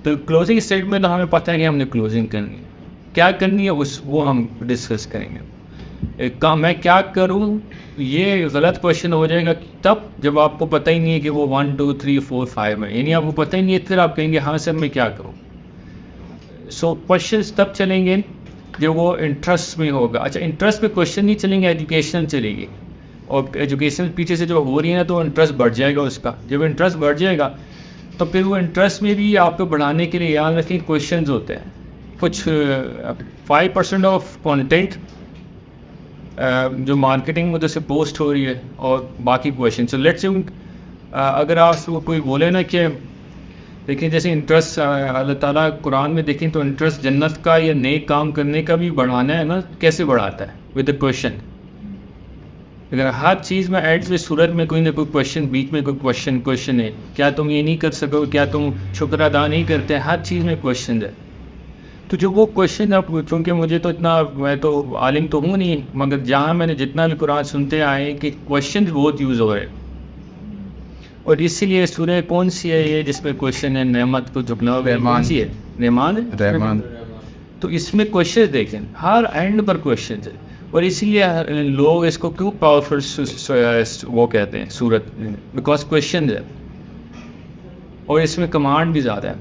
तो closing statement हमें पता है कि हमने क्लोजिंग करनी है, क्या करनी है वो हम डिस्कस करेंगे। मैं क्या करूं, ये गलत क्वेश्चन हो जाएगा तब जब आपको पता ही नहीं है कि वो 1 2 3 4 5 है, यानी आपको पता ही नहीं है, फिर आप कहेंगे हाँ सर मैं क्या करूं। सो क्वेश्चंस तब चलेंगे जब वो इंटरेस्ट में होगा। अच्छा, इंटरेस्ट में क्वेश्चन नहीं चलेंगे, एजुकेशन चलेगी, और एजुकेशन पीछे से जो हो रही है ना तो इंटरेस्ट बढ़ जाएगा उसका। जब इंटरेस्ट बढ़ जाएगा तो फिर वो इंटरेस्ट में भी आपको बढ़ाने के लिए याद रखिए क्वेश्चंस होते हैं कुछ 5% ऑफ कंटेंट जो मार्केटिंग उधर से पोस्ट हो रही है, और बाकी क्वेश्चन। सो लेट्स से अगर आप कोई बोले ना कि देखिए जैसे इंटरेस्ट अल्लाह ताला कुरान में देखें तो इंटरेस्ट जन्नत का या नेक काम करने का भी बढ़ाना है ना, कैसे बढ़ाता है? With the question. अगर हर चीज़ में एड्स में सूरत में कोई ना कोई क्वेश्चन, बीच में कोई क्वेश्चन है, क्या तुम ये नहीं कर सको, क्या तुम शुक्र अदा नहीं करते, हर चीज़ में क्वेश्चन है। तो जो वो क्वेश्चन अब, क्योंकि मुझे तो इतना, मैं तो आलिम तो हूँ नहीं, मगर जहाँ मैंने जितना भी कुरान सुनते आए कि क्वेश्चन बहुत यूज़ हो रहे हैं, और इसीलिए सूरह कौन सी है ये जिसमें क्वेश्चन है, नेमत को झुकना, रहमान सी है, रहमान। तो इसमें क्वेश्चन देखें, हर एंड पर क्वेश्चन है, और इसीलिए लोग इसको क्यों पावरफुल वो कहते हैं सूरत, बिकॉज क्वेश्चन है और इसमें कमांड भी ज़्यादा है।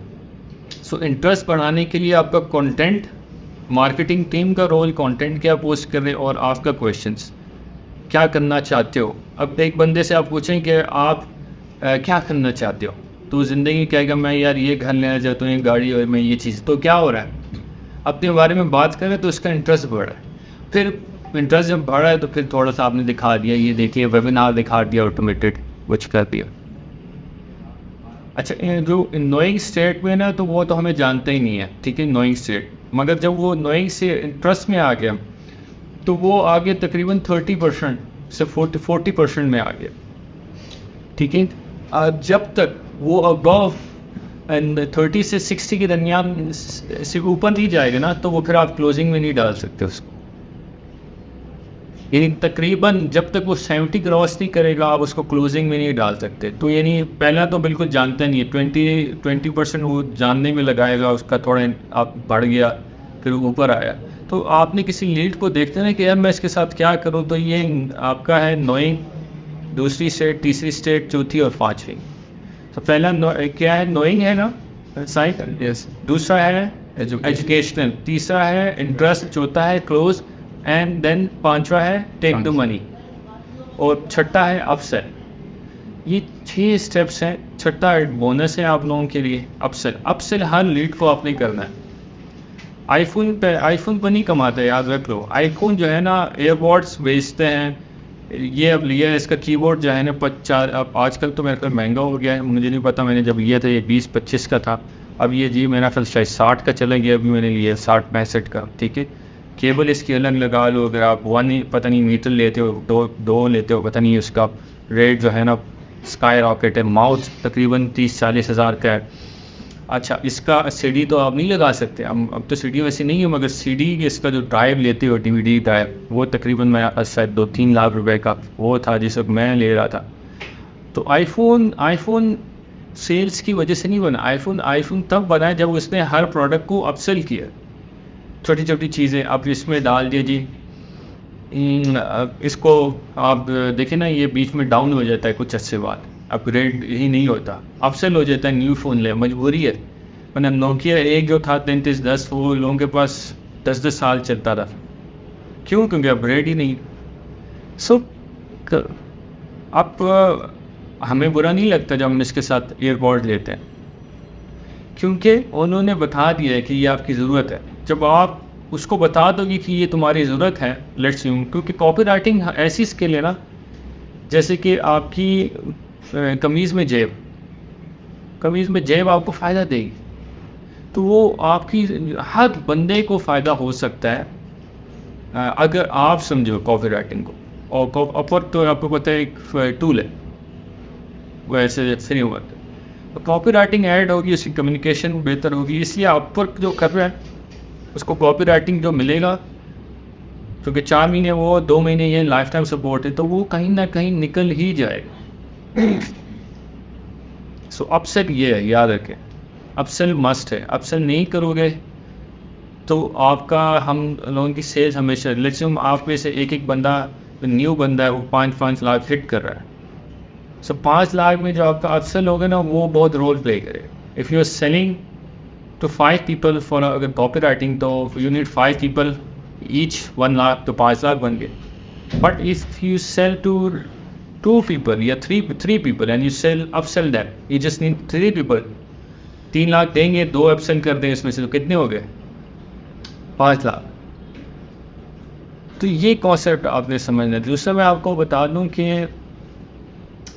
सो इंटरेस्ट बढ़ाने के लिए आपका कंटेंट, मार्केटिंग टीम का रोल, कंटेंट क्या पोस्ट कर रहे हैं, और आपका क्वेश्चंस क्या करना चाहते हो। अब एक बंदे से आप पूछें कि आप क्या करना चाहते हो, तो ज़िंदगी कहेगा मैं यार ये घर लेना चाहता हूँ, ये गाड़ी, और मैं ये चीज़। तो क्या हो रहा है, अपने बारे में बात करें तो उसका इंटरेस्ट बढ़ रहा है। फिर इंटरेस्ट जब बढ़ा है तो फिर थोड़ा सा आपने दिखा दिया, ये देखिए वेबिनार दिखा दिया, ऑटोमेटेड कुछ कर दिया। अच्छा, जो नोइंग स्टेट में ना, तो वो तो हमें जानते ही नहीं है, ठीक है, नोइंग स्टेट। मगर जब वो नोइंग से इंटरेस्ट में आ गया तो वो आगे तकरीबन 30% से 40% में आ गया, ठीक है। जब तक वो अबव 30 से 60 के दरमियान से ऊपर नहीं जाएगा ना, तो वो फिर आप क्लोजिंग में नहीं डाल सकते उसको। यानी तकरीबन जब तक वो 70 क्रॉस नहीं करेगा आप उसको क्लोजिंग में नहीं डाल सकते। तो यानी पहला तो बिल्कुल जानता नहीं है, 20% वो जानने में लगाएगा, उसका थोड़ा आप बढ़ गया, फिर ऊपर आया, तो आपने किसी लीड को देखते ना कि यार मैं इसके साथ क्या करूँ, तो ये आपका है नोइंग, दूसरी स्टेट, तीसरी स्टेट, चौथी और पाँचवीं। तो पहला क्या है, नोइंग है ना, साइंस, यस। दूसरा है एजुकेशनल, तीसरा है इंटरेस्ट, चौथा है क्लोज, एंड देन पांचवा है टेक द मनी, और छठा है अपसेल। ये 6 स्टेप्स हैं। छठा बोनस है आप लोगों के लिए, अपसेल हर लीड को आपने करना है। आईफोन पर नहीं कमाते, याद रख लो। आईफोन जो है ना, एयरबॉड्स बेचते हैं, ये अब लिया है, इसका कीबोर्ड जो है ना 50, अब आजकल तो मेरे ख्याल महंगा हो गया है, मुझे नहीं पता, मैंने जब लिया था ये 20-25 का था, अब ये जी मेरा ख्याल शायद 60 का चला गया, अभी मैंने लिया 60-65 का, ठीक है। केबल इसकी अलग लगा लो, अगर आप 1 पता नहीं मीटर लेते हो, दो लेते हो, पता नहीं, उसका रेट जो है ना स्काई रॉकेट है। माउस तकरीबन 30-40 हज़ार का है। अच्छा, इसका सीडी तो आप नहीं लगा सकते, अब तो सीडी वैसे नहीं है, मगर सीडी इसका जो ड्राइव लेते हो, डीवीडी ड्राइव, वो तकरीबन मैं शायद 2-3 लाख रुपए का वो था जिस वक्त मैं ले रहा था। तो आईफोन सेल्स की वजह से नहीं बना। आईफोन तब बना है जब उसने हर प्रोडक्ट को अपसेल किया, छोटी छोटी चीज़ें आप इसमें डाल दिए जी। इसको आप देखें ना, ये बीच में डाउन हो जाता है कुछ अच्छे बाद, अपग्रेड ही नहीं होता, अपसेल हो जाता है, न्यू फ़ोन ले, मजबूरी है। वरना नोकिया एक जो था 3310, वो लोगों के पास 10-10 साल चलता था। क्यों? क्योंकि अपग्रेड ही नहीं। सो अब हमें बुरा नहीं लगता जब हम इसके साथ एयरपॉड लेते हैं, क्योंकि उन्होंने बता दिया है कि ये आपकी ज़रूरत है। जब आप उसको बता दोगे कि ये तुम्हारी ज़रूरत है, लेट्स यूं, क्योंकि कॉपी राइटिंग ऐसी स्किल है ना, जैसे कि आपकी कमीज़ में जेब आपको फ़ायदा देगी, तो वो आपकी हर बंदे को फ़ायदा हो सकता है अगर आप समझो कॉपी राइटिंग को। और अपवर्क तो आपको पता है एक टूल है, वैसे फ्री वर्क, तो कॉपी राइटिंग ऐड होगी, उसकी कम्युनिकेशन बेहतर होगी। इसलिए अपवर्क जो कर रहा है उसको कॉपी राइटिंग जो मिलेगा, क्योंकि 4 महीने वो 2 महीने ये लाइफ टाइम सपोर्ट है, तो वो कहीं ना कहीं निकल ही जाएगा। सो अपसेल ये है, याद रखें, अपसेल मस्ट है, अपसेल नहीं करोगे तो आपका हम लोगों की सेल्स हमेशा लेट्स आप में से एक बंदा न्यू बंदा है वो 5 लाख हिट कर रहा है, सो 5 लाख में जो आपका अपसेल होगा ना वो बहुत रोल प्ले करे। If you are selling to 5 people for अगर कॉपी राइटिंग तो you need 5 people each 1 lakh तो 5 लाख बन गए। But if you sell to 2 people या 3 people and you sell upsell that you just need 3 people, 3 lakh देंगे, 2 upsell कर देंगे इसमें से तो कितने हो गए 5 लाख। तो ये कॉन्सेप्ट आपने समझना है। दूसरा मैं आपको बता दूं कि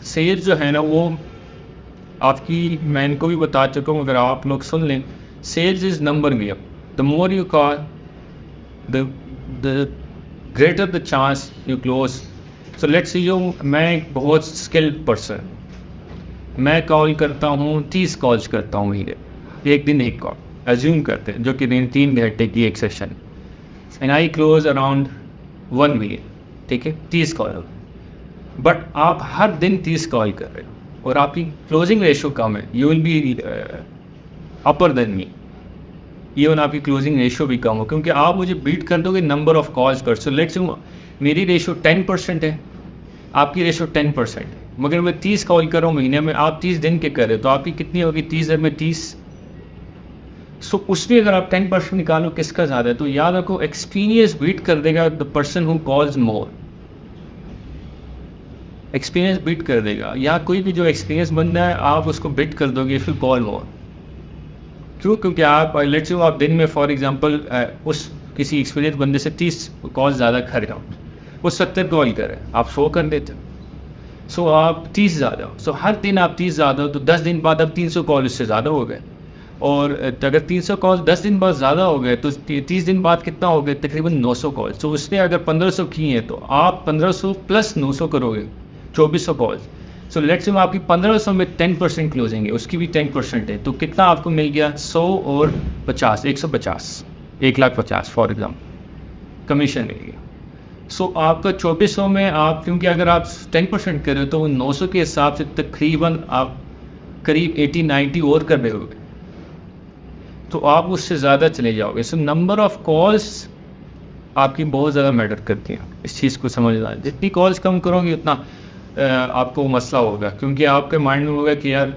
सेल जो है ना वो आपकी, मैं इनको भी बता चुका हूँ, अगर आप लोग सुन लें, sales is number game. The more you call the greater the chance you close. So let's see मैं एक बहुत स्किल्ड पर्सन, मैं कॉल करता हूँ 30 कॉल्स करता हूँ महीने, एक दिन एक कॉल एज्यूम करते हैं, जो कि 3 घंटे की एक session, and I close around 1 million, ठीक है 30 कॉल। बट आप हर दिन 30 कॉल कर रहे हो और आपकी क्लोजिंग रेशो कम है, you will B upper than me, even आपकी क्लोजिंग रेशो भी कम हो क्योंकि आप मुझे बीट कर दोगे नंबर ऑफ कॉल्स पर। सो लेट्स मेरी रेशो 10% है, आपकी रेशो 10% है, मगर मैं 30 कॉल कर रहा हूँ महीने में, आप 30 दिन के कर रहे हो तो आपकी कितनी होगी 30 दिन में 30। सो उसमें अगर आप 10% निकालो किसका ज़्यादा है, तो याद रखो एक्सपीरियंस बीट कर देगा the person who calls more, experience beat कर देगा। या कोई भी जो एक्सपीरियंस बंदा है आप उसको बीट कर दोगे इफ़ यू कॉल मोर। क्यों? क्योंकि आप लेट्स से आप दिन में फॉर एग्जांपल उस किसी एक्सपीरियंस बंदे से 30 कॉल ज़्यादा कर रहे हो, वो 70 कॉल करे, आप 100 कर देते हो, सो आप 30 ज़्यादा हो। सो हर दिन आप 30 ज़्यादा हो तो 10 दिन बाद अब 300 कॉल उससे ज़्यादा हो गए, और अगर 300 कॉल 10 दिन बाद ज़्यादा हो गए तो 30 दिन बाद कितना हो गए तकरीबन 900 कॉल। तो उसने अगर 1500 की हैं तो आप 1500 प्लस 900 करोगे 2400 कॉल्स। सो लेट्स से आपकी 1500 में 10% क्लोजिंग है, उसकी भी 10% है, तो कितना आपको मिल गया 100 और 50 150 1,50,000 फॉर एग्जाम्पल कमीशन मिल गया। सो आपका 2400 में आप, क्योंकि अगर आप 10% कर रहे हो तो 900 के हिसाब से तकरीबन आप करीब 80-90 और कर रहे होगे, तो आप उससे ज़्यादा चले जाओगे। सो नंबर ऑफ़ कॉल्स आपकी बहुत ज़्यादा मैटर करती हैं, इस चीज़ को समझना है। जितनी कॉल्स कम करोगे उतना आपको मसला होगा, क्योंकि आपके माइंड में होगा कि यार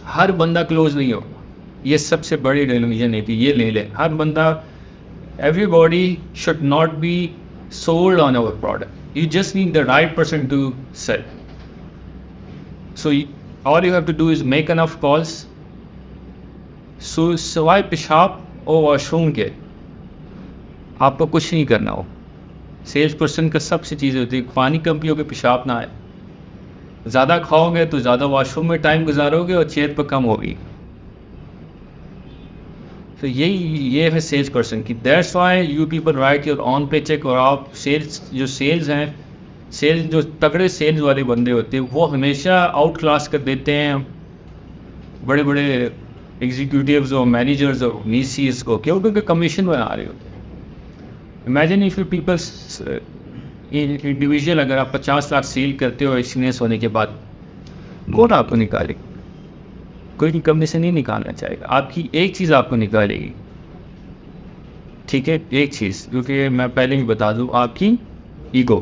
हर बंदा क्लोज नहीं होगा। ये सबसे बड़ी डेलुजन है कि ये ले ले, हर बंदा, everybody should not be sold on our product. You just need the right person to sell. So all you have to do is make enough calls. So सवाए पेशाब और वॉशरूम के आपको कुछ नहीं करना हो। सेल्स पर्सन का सबसे चीज़ होती है पानी कम पियोगे पेशाब ना आए, ज़्यादा खाओगे तो ज़्यादा वॉशरूम में टाइम गुजारोगे और चेयर पर कम होगी। तो ये है सेल्स पर्सन की। That's why you people right your on पे चेक। और आप सेल्स हैं, सेल्स जो तगड़े सेल्स वाले बंदे होते हैं वो हमेशा आउट क्लास कर देते हैं बड़े बड़े एग्जीक्यूटिव्स और मैनेजर्स और वीसीज को, क्यों? क्योंकि कमीशन बना रहे होते हैं। Imagine if you peoples individual अगर आप 50 लाख सेल करते हो एक्सपीरियंस होने के बाद, कौन आपको निकालेगा? कोई भी कमीशन नहीं निकालना चाहेगा। आपकी एक चीज़ आपको निकालेगी, ठीक है, एक चीज़, क्योंकि मैं पहले ही बता दूँ, आपकी ईगो।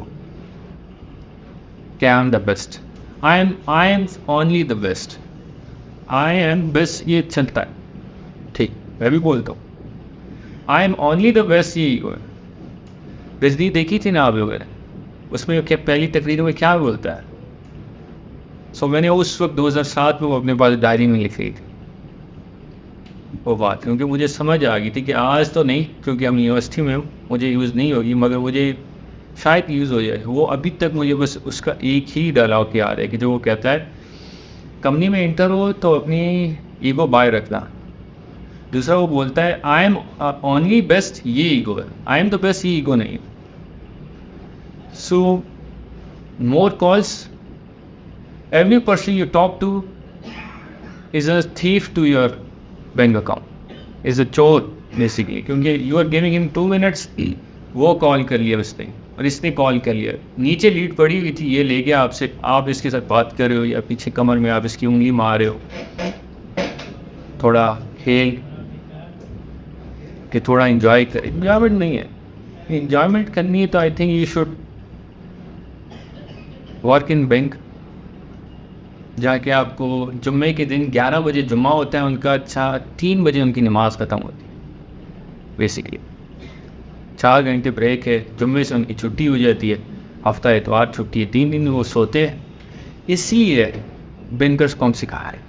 कि आई am the best, I am only the best, I am best, ये चलता है, ठीक, मैं भी बोलता हूँ आई एम ओनली द बेस्ट, ये ईगो है। बिजली देखी थी ना आप लोगों ने, उसमें क्या पहली तकरीर में क्या बोलता है? सो मैंने उस वक्त 2007 में वो अपने पास डायरी में लिखी थी वो बात, क्योंकि मुझे समझ आ गई थी कि आज तो नहीं, क्योंकि हम यूनिवर्सिटी में हूँ, मुझे यूज़ नहीं होगी, मगर मुझे शायद यूज़ हो जाए। वो अभी तक मुझे बस उसका एक ही डायलॉग याद है कि जो वो कहता है, कंपनी में इंटर हो तो अपनी ईगो बाय रखना। दूसरा वो बोलता है आई एम ओनली बेस्ट, ये ईगो है, आई एम द बेस्ट, ये ईगो नहीं। So more calls, every person you talk to is a thief to your bank account, is a चोर बेसिकली, क्योंकि you are giving him 2 minutes, वो call कर लिया उसने और इसने कॉल कर लिया, नीचे लीड पड़ी हुई थी, ये ले गया आपसे, आप इसके साथ बात कर रहे हो या पीछे कमर में आप इसकी उंगली मार रहे हो, थोड़ा खेल कि थोड़ा इंजॉय करें। इंजॉयमेंट नहीं है, इंजॉयमेंट करनी है तो I think you should work in bank, जाके आपको जुम्मे के दिन 11 बजे जुम्मा होता है उनका, अच्छा 3 बजे उनकी नमाज़ ख़त्म होती है बेसिकली। 4 घंटे ब्रेक है, जुम्मे से उनकी छुट्टी हो जाती है, हफ्ता एतवार छुट्टी है, 3 दिन वो सोते हैं। इसलिए बैंकर्स को हम सिखाया है।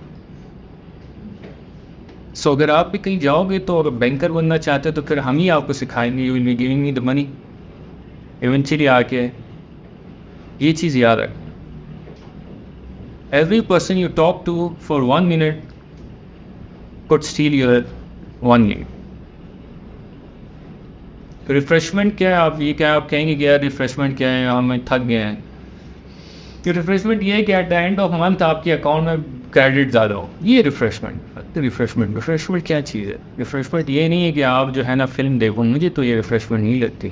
सो अगर आप भी कहीं जाओगे तो अगर बैंकर बनना चाहते हो तो फिर हम ही आपको सिखाएंगे, you will be giving me the money eventually. आके ये चीज़ याद रख, every person you talk to for 1 minute could steal your 1 minute. Refreshment क्या है? आप ये क्या आप कहेंगे कि यार रिफ़्रेशमेंट क्या है, हम थक गए हैं। कि रिफ़्रेशमेंट ये है कि at the end of month आपके अकाउंट में क्रेडिट ज़्यादा हो, ये रिफ़्रेशमेंट। रिफ़्रेशमेंट क्या चीज़ है? रिफ़्रेशमेंट ये नहीं है कि आप जो है ना फ़िल्म देखो, मुझे तो ये रिफ़्रेशमेंट नहीं लगती,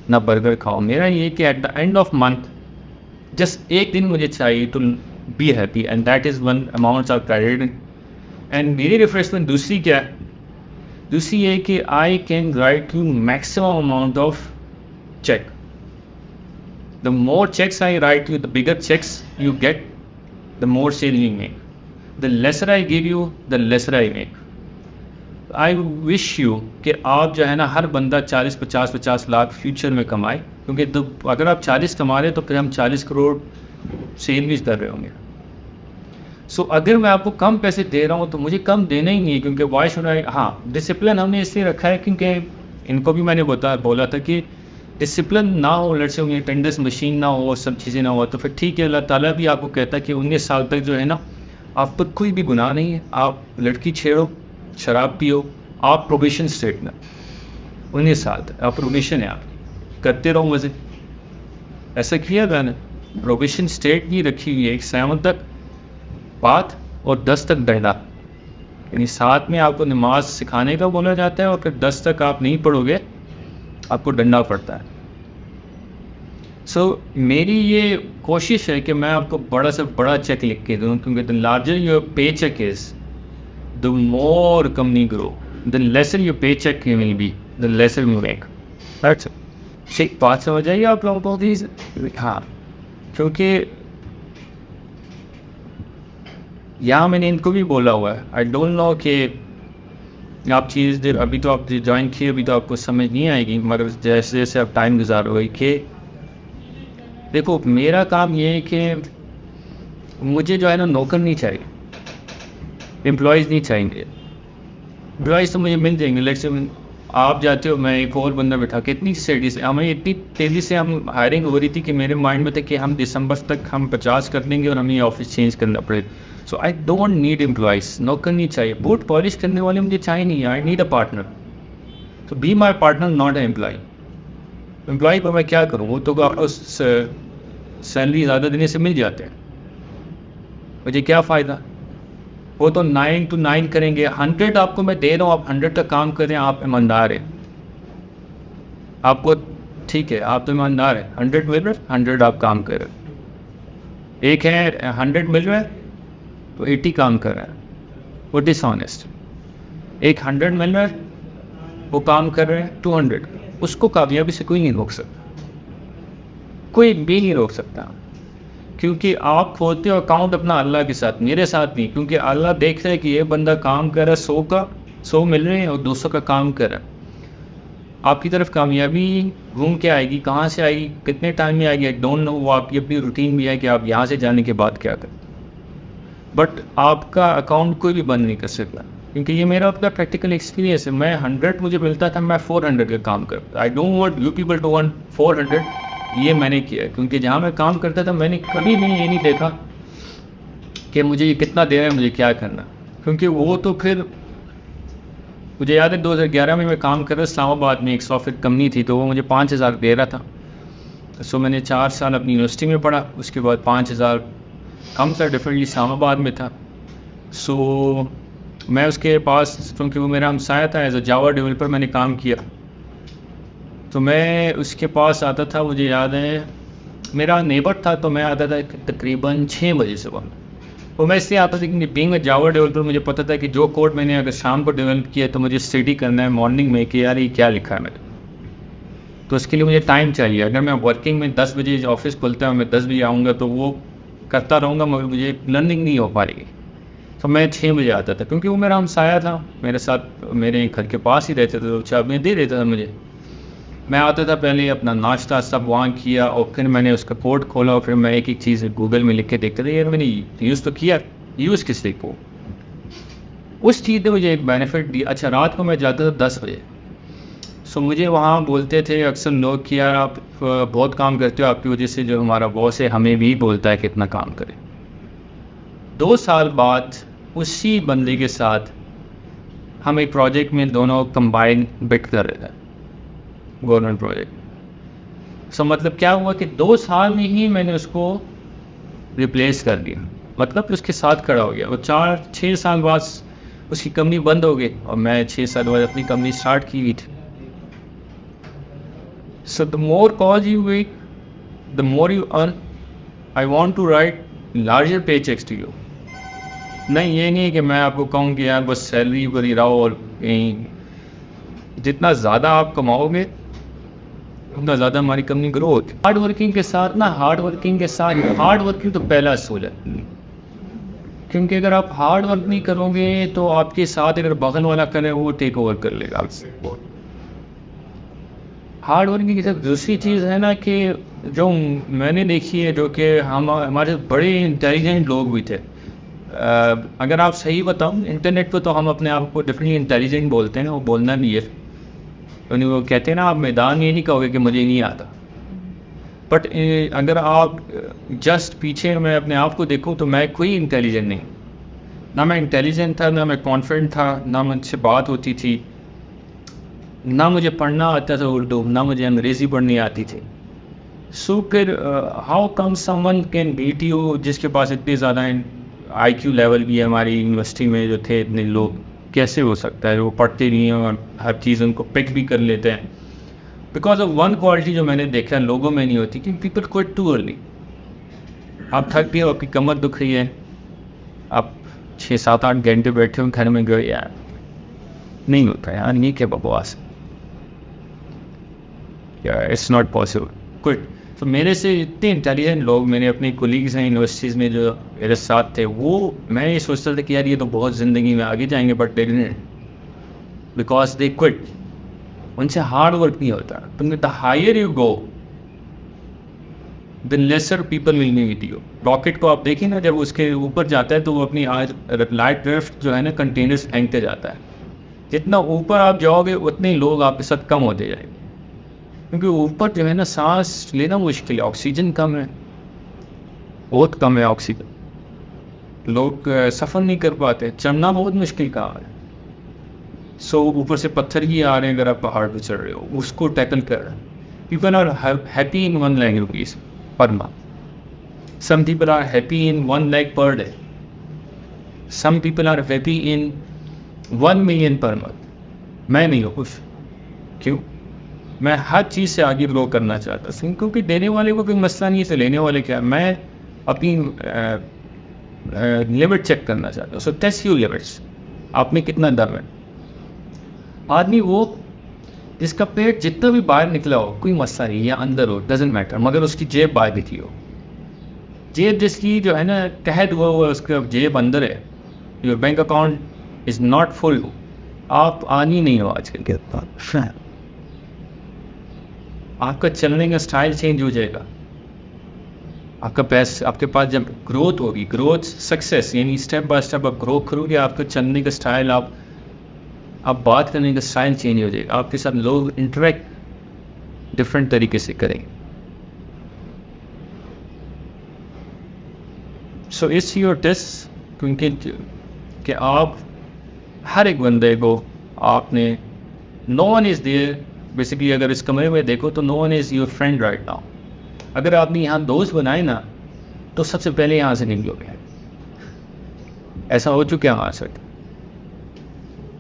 ना बर्गर खाओ। मेरा ये कि at the end of month just एक दिन मुझे चाहिए to be happy, and that is one amount of credit. And मेरी रिफ़्रेशमेंट दूसरी क्या है? दूसरी ये कि I can write you maximum amount of cheque. The more checks I write you, the bigger checks you get, the more sale you make. The lesser I give you, the lesser I make. I wish you कि आप जो है ना हर बंदा 40-50 lakh future में कमाए, क्योंकि तो अगर आप 40 कमा रहे तो फिर हम 40 करोड़ सेल भी कर रहे होंगे। सो अगर मैं आपको कम पैसे दे रहा हूँ तो मुझे कम देना ही नहीं है, क्योंकि वाई शुड आई। हाँ, डिसिप्लिन हमने इसलिए रखा है क्योंकि इनको भी मैंने बोला था कि डिसिप्लिन ना हो, लड़से में अटेंडेंस मशीन ना हो, सब चीज़ें ना हो, तो फिर ठीक है। अल्लाह ताला भी आपको कहता है कि 19 साल तक जो है ना आप पर कोई भी गुनाह नहीं है, आप लड़की छेड़ो, शराब पियो, आप प्रोबेशन स्टेट में 19 साल तक आप प्रोबेशन है, आप करते रहो मज़े। ऐसा किया मैंने, प्रोबेशन स्टेट भी रखी हुई है, 7 तक बात और 10 तक डंडा, यानी 7 में आपको नमाज सिखाने का बोला जाता है और फिर 10 तक आप नहीं पढ़ोगे आपको डंडा पड़ता है। सो मेरी ये कोशिश है कि मैं आपको बड़ा से बड़ा चेक लिख के दूँ, क्योंकि the larger your pay cheque is the more company grow, the lesser your pay cheque will be the lesser you make. That's it. बात समझ आइए आप लोगों को प्लीज़? हाँ, क्योंकि यहाँ मैंने इनको भी बोला हुआ है, आई डोंट नो कि आप चीज़ अभी तो आप ज्वाइन किए, अभी तो आपको समझ नहीं आएगी, मगर जैसे जैसे आप टाइम गुजारोगे कि देखो मेरा काम ये है कि मुझे जो है ना नौकर नहीं चाहिए, एम्प्लॉयज़ नहीं चाहिए। एम्प्लॉयज़ तो मुझे मिल जाएंगे, लेकिन आप जाते हो, मैं एक और बंदा बैठा के इतनी स्टडी से हमें इतनी तेज़ी से हम हायरिंग हो रही थी कि मेरे माइंड में था कि हम दिसंबर तक हम 50 कर देंगे और हमें ऑफिस चेंज करना पड़ेगा। सो आई डोंट नीड एम्प्लॉयज़, नौकर नहीं चाहिए। बूट पॉलिश करने वाले मुझे चाहिए नहीं, आई नीड अ पार्टनर। तो be my partner, not a employ. Employ पर मैं क्या करूँ? वो तो आपको सैलरी ज़्यादा देने से मिल जाते हैं, मुझे क्या फ़ायदा? वो तो 9 to 9 करेंगे। 100 आपको मैं दे रहा हूँ, आप 100 का काम करें, आप ईमानदार हैं, आपको ठीक है, आप तो ईमानदार हैं। 100 मिल रहा है, 100 आप काम कर रहे हैं। एक है 100 मिल रहा है तो 80 काम कर रहा है, वो डिसऑनेस्ट। एक 100 मिल रहा है, वो काम कर रहे हैं 200, उसको कामयाबी से कोई नहीं रोक सकता, कोई भी नहीं रोक सकता। क्योंकि आप खोलते हो अकाउंट अपना अल्लाह के साथ, मेरे साथ नहीं, क्योंकि अल्लाह देख रहा है कि ये बंदा काम कर रहा है, 100 का 100 मिल रहे हैं और 200 का काम कर रहा है। आपकी तरफ कामयाबी घूम के आएगी, कहाँ से आएगी, कितने टाइम में आएगी, आई डोंट नो। वो आपकी अपनी रूटीन भी है कि आप यहाँ से जाने के बाद क्या करें, बट आपका अकाउंट कोई भी बंद नहीं कर सकता, क्योंकि ये मेरा अपना प्रैक्टिकल एक्सपीरियंस है। मैं 100 मुझे मिलता था, मैं 400 का काम करता। I don't want you people to want 400। ये मैंने किया है, क्योंकि जहाँ मैं काम करता था मैंने कभी भी ये नहीं देखा कि मुझे ये कितना दे रहा है, मुझे क्या करना, क्योंकि वो तो फिर मुझे याद है 2011 में मैं काम कर रहा इस्लामाबाद में, एक सॉफ्टवेयर कंपनी थी, तो वो मुझे 5000 दे रहा था। सो मैंने 4 साल अपनी यूनिवर्सिटी में पढ़ा, उसके बाद 5000 कम सा डिफरेंटली इस्लामाबाद में था। सो मैं उसके पास, क्योंकि वो मेरा हमसाया था, एज अ जावा डेवलपर मैंने काम किया, तो मैं उसके पास आता था। मुझे याद है मेरा नेबर था, तो मैं आता था तकरीबन 6 बजे सुबह, वो मैं इसलिए आता था कि बीइंग अ जावा डेवलपर मुझे पता था कि जो कोड मैंने अगर शाम को डेवलप किया तो मुझे स्टडी करना है मॉर्निंग में कि यार ये क्या लिखा है मैंने। तो उसके लिए मुझे टाइम चाहिए। अगर मैं वर्किंग में 10 बजे ऑफिस खुलता है मैं 10 बजे आऊँगा तो वो करता रहूँगा मगर मुझे लर्निंग नहीं हो पाएगी। तो मैं 6 बजे आता था क्योंकि वो मेरा हमसाया था, मेरे साथ मेरे घर के पास ही रहते थे, तो चाबियाँ दे देता था मुझे। मैं आता था पहले अपना नाश्ता सब वहाँ किया और फिर मैंने उसका कोड खोला और फिर मैं एक एक चीज़ गूगल में लिख के देखता था यार मैंने यूज़ तो किया, यूज़ किस लिए को। उस चीज़ ने मुझे एक बेनिफिट दिया। अच्छा रात को मैं जाता था 10 बजे। सो मुझे वहाँ बोलते थे अक्सर लोग कि यार आप बहुत काम करते हो, आपकी वजह से जो हमारा बॉस है हमें भी बोलता है कितना काम करें। 2 साल बाद उसी बंदे के साथ हम एक प्रोजेक्ट में दोनों कंबाइन बिट कर रहे थे, गवर्नमेंट प्रोजेक्ट। सो मतलब क्या हुआ कि 2 साल में ही मैंने उसको रिप्लेस कर दिया, मतलब उसके साथ खड़ा हो गया। और 4-6 साल बाद उसकी कंपनी बंद हो गई और मैं 6 साल बाद अपनी कंपनी स्टार्ट की हुई थी। So the more cause you wait the more you earn. I want to write larger pay cheques to you. नहीं, ये नहीं है कि मैं आपको कहूँ कि यार बस सैलरी पर ही रहो और जितना ज़्यादा आप कमाओगे उतना ज़्यादा हमारी कंपनी ग्रो होती है। हार्ड वर्किंग के साथ हार्ड वर्किंग तो पहला असूल है, क्योंकि अगर आप हार्ड वर्क नहीं करोगे तो आपके साथ अगर बगल वाला करे वो टेक ओवर कर लेगा आपसे। हार्ड वर्किंग की सब दूसरी चीज़ है ना कि जो मैंने देखी है, जो कि हमारे बड़े इंटेलिजेंट लोग भी थे। अगर आप सही बताओ इंटरनेट पर तो हम अपने आप को डेफिनेटली इंटेलिजेंट बोलते हैं, वो बोलना नहीं है। वो कहते हैं ना आप मैदान ये नहीं कहोगे कि मुझे नहीं आता। बट अगर आप जस्ट पीछे मैं अपने आप को देखूं तो मैं कोई इंटेलिजेंट नहीं, ना मैं इंटेलिजेंट था, ना मैं कॉन्फिडेंट था, ना मुझसे बात होती थी, ना मुझे पढ़ना आता था उर्दू, ना मुझे अंग्रेज़ी पढ़नी आती थी। सो फिर how come someone can beat you, जिसके पास इतने ज़्यादा IQ लेवल भी है। हमारी यूनिवर्सिटी में जो थे इतने लोग, कैसे हो सकता है? वो पढ़ते नहीं हैं और हर चीज़ उनको पिक भी कर लेते हैं। बिकॉज ऑफ वन क्वालिटी जो मैंने देखा लोगों में नहीं होती कि पीपल क्विट टू अर्ली। आप थक गए हो, आपकी कमर दुख रही है, आप 6-7-8 घंटे बैठे हो घर में गए, यार नहीं होता यार, ये क्या बकवास है, इट्स नॉट पॉसिबल, क्विट। तो मेरे से इतने इंटेलिजेंट लोग, मेरे अपने कोलीग्स हैं यूनिवर्सिटीज़ में जो मेरे साथ थे, वो मैं ये सोचता था कि यार ये तो बहुत ज़िंदगी में आगे जाएंगे, but they didn't, because they quit. उनसे हार्ड वर्क नहीं होता। तो the higher you go the lesser people will be with you. Rocket को आप देखिए ना, जब उसके ऊपर जाता है तो वो अपनी लाइट ड्रिफ्ट जो है ना कंटेनर्स फेंकते जाता है। जितना ऊपर आप जाओगे उतने ही लोग आपके साथ कम होते जाएंगे, क्योंकि ऊपर जो है ना सांस लेना मुश्किल है, ऑक्सीजन कम है, बहुत कम है ऑक्सीजन। लोग सफ़र नहीं कर पाते, चढ़ना बहुत मुश्किल काम है। सो ऊपर से पत्थर ही आ रहे हैं, अगर आप पहाड़ पे चढ़ रहे हो उसको टैकल कर रहे हैं। People are happy in 1 lakh rupees per month. Some people are happy in 1 lakh per day. Some people are happy in 1 million per month. मैं नहीं हूँ खुश। क्यों? मैं हर चीज़ से आगे ग्रो करना चाहता हूँ, क्योंकि देने वाले को कोई मसला नहीं है, तो लेने वाले क्या, मैं अपनी लिमिट चेक करना चाहता हूँ। सो टेस्ट योर लिमिट्स, आप में कितना दम है। आदमी वो जिसका पेट जितना भी बाहर निकला हो कोई मसला नहीं, या अंदर हो डजेंट मैटर, मगर उसकी जेब बाहर निकली हो। जेब जिसकी जो है ना तहत हुआ उसका जेब अंदर है, your bank account is not full, आप आनी नहीं हो आजकल के बाद। आपका चलने का स्टाइल चेंज हो जाएगा। आपके पास जब ग्रोथ होगी, ग्रोथ सक्सेस यानी स्टेप बाय स्टेप आप ग्रो करोगे, आपका चलने का स्टाइल, आप बात करने का स्टाइल चेंज हो जाएगा। आपके साथ लोग इंटरेक्ट डिफरेंट तरीके से करेंगे। सो इट्स योर टेस्ट, क्योंकि कि आप हर एक बंदे को आपने, no one is there basically. अगर इस कमरे में देखो तो no one is your friend right now. अगर आपने यहाँ दोस्त बनाए ना तो सबसे पहले यहाँ से निकलोगे। ऐसा हो चुका है हमारे साथ।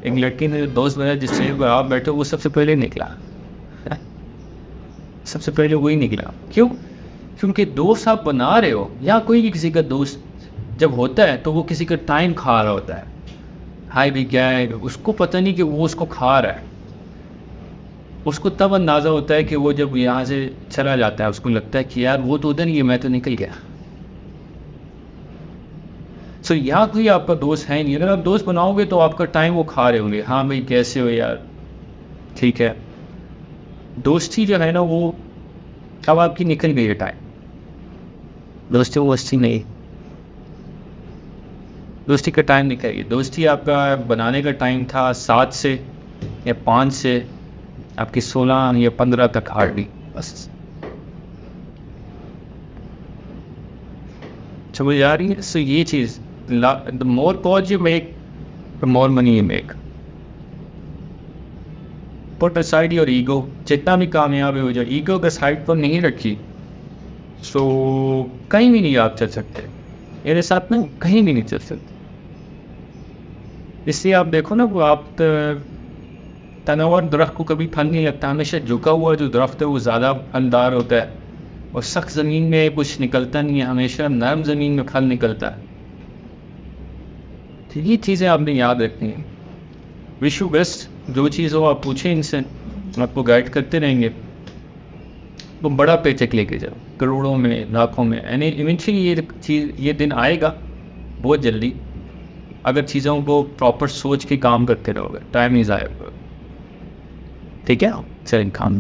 एक लड़की ने दोस्त बनाया जिस चेयर पर आप बैठे, वो सबसे पहले निकला। सबसे पहले वही निकला। क्यों? क्योंकि दोस्त आप बना रहे हो, या कोई भी किसी का दोस्त जब होता है तो वो किसी का टाइम खा रहा होता है। हाय भी क्या है, उसको पता नहीं कि वो उसको खा रहा है। उसको तब अंदाज़ा होता है कि वो जब यहाँ से चला जाता है, उसको लगता है कि यार वो तो उधर ही है, मैं तो निकल गया। सो यहाँ कोई आपका दोस्त है नहीं। अगर आप दोस्त बनाओगे तो आपका टाइम वो खा रहे होंगे। हाँ भाई कैसे हो यार, ठीक है। दोस्ती जो है ना वो अब आपकी निकल गई है टाइम। दोस्ती वोस्ती नहीं, दोस्ती का टाइम निकल गया। दोस्ती आपका बनाने का टाइम था 7 से या 5 से आपकी 16 या 15 तक हार्डली, बस। समझ आ रही है? सो ये चीज़, the more cause you make the more money you make. Put aside your ego. जितना भी कामयाब हो जाए, ईगो का साइड पर नहीं रखी सो कहीं भी नहीं आप चल सकते। मेरे साथ ना कहीं भी नहीं चल सकते। इसलिए आप देखो ना, वो आप तनावर दरख्त को कभी फल नहीं लगता। हमेशा झुका हुआ जो दरख्त है वो ज़्यादा फलदार होता है, और सख्त ज़मीन में कुछ निकलता नहीं है, हमेशा नरम ज़मीन में फल निकलता है। तो ये चीज़ें आपने याद रखनी है। Wish you best. जो चीज़ हो आप पूछें इनसे, आपको गाइड करते रहेंगे। वो बड़ा पेचेक लेके जाओ, करोड़ों में, लाखों में, यानी इवेंचुअली ये चीज़, ये दिन आएगा बहुत जल्दी, अगर चीज़ों को प्रॉपर सोच के काम करते रहोगे। टाइम नहीं ज़ाया होगा। ठीक है, चलें काम।